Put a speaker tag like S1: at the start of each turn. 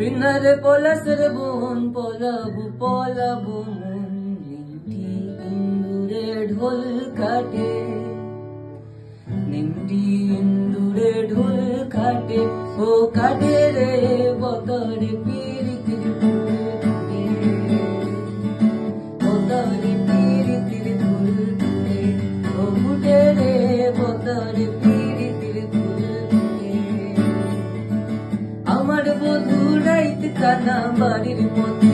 S1: পিনারে পলাশের বোন পলাবু পলাবু মন নিমটি ইন্দুরে ঢোল কাটে নিমটি ইন্দুরে ঢোল কাটে ও কাটে রে বদরে পিরিতির ফুলে বদরে পিরিতির ফুল ফুলে ও ফুটে রে বদরে পিরিতির ফুল ফুলে আমার বধু রাইত কানা বাড়ির মধ্যে